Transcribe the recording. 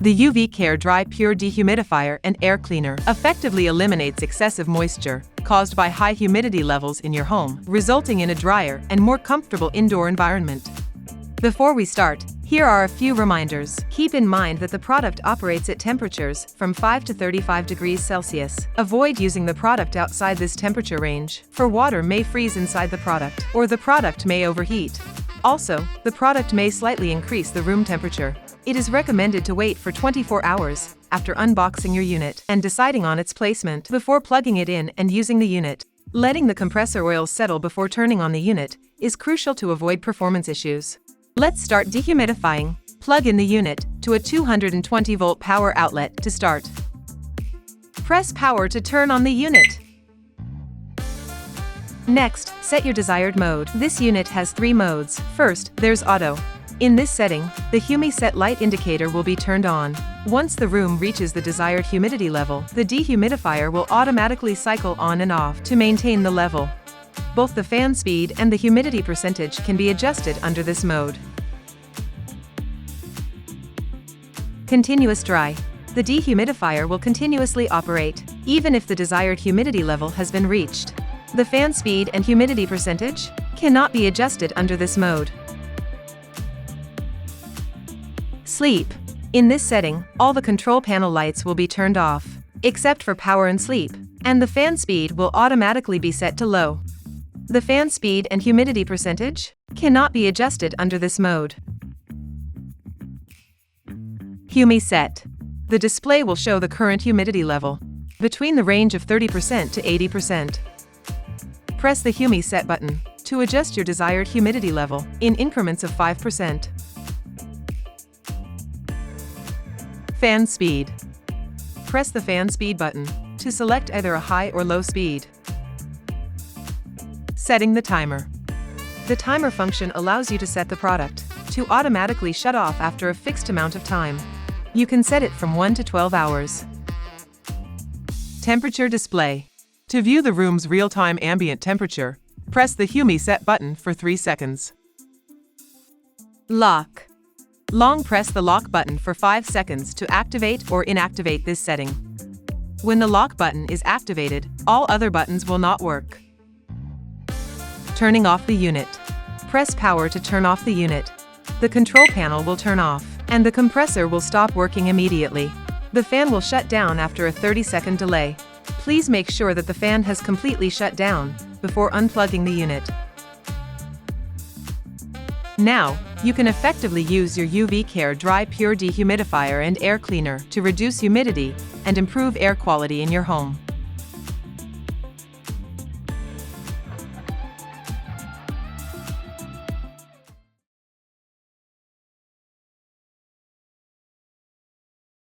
The UV Care Dry Pure Dehumidifier and Air Cleaner effectively eliminates excessive moisture caused by high humidity levels in your home, resulting in a drier and more comfortable indoor environment. Before we start, here are a few reminders. Keep in mind that the product operates at temperatures from 5 to 35 degrees Celsius. Avoid using the product outside this temperature range, for water may freeze inside the product, or the product may overheat. Also, the product may slightly increase the room temperature. It is recommended to wait for 24 hours after unboxing your unit and deciding on its placement before plugging it in and using the unit. Letting the compressor oil settle before turning on the unit is crucial to avoid performance issues. Let's start dehumidifying. Plug in the unit to a 220-volt power outlet to start. Press power to turn on the unit. Next, set your desired mode. This unit has 3 modes. First, there's auto. In this setting, the Humi-Set light indicator will be turned on. Once the room reaches the desired humidity level, the dehumidifier will automatically cycle on and off to maintain the level. Both the fan speed and the humidity percentage can be adjusted under this mode. Continuous dry. The dehumidifier will continuously operate, even if the desired humidity level has been reached. The fan speed and humidity percentage cannot be adjusted under this mode. Sleep. In this setting, all the control panel lights will be turned off, except for power and sleep, and the fan speed will automatically be set to low. The fan speed and humidity percentage cannot be adjusted under this mode. Humi-Set. The display will show the current humidity level between the range of 30% to 80%. Press the Humi-Set button to adjust your desired humidity level in increments of 5%. Fan speed. Press the fan speed button to select either a high or low speed. Setting the timer. The timer function allows you to set the product to automatically shut off after a fixed amount of time. You can set it from 1 to 12 hours. Temperature display. To view the room's real-time ambient temperature, press the Humi-Set button for 3 seconds. Lock. Long press the lock button for 5 seconds to activate or inactivate this setting. When the lock button is activated, all other buttons will not work. Turning off the unit. Press power to turn off the unit. The control panel will turn off, and the compressor will stop working immediately. The fan will shut down after a 30-second delay. Please make sure that the fan has completely shut down before unplugging the unit. Now, you can effectively use your UV Care Dry Pure Dehumidifier and Air Cleaner to reduce humidity and improve air quality in your home.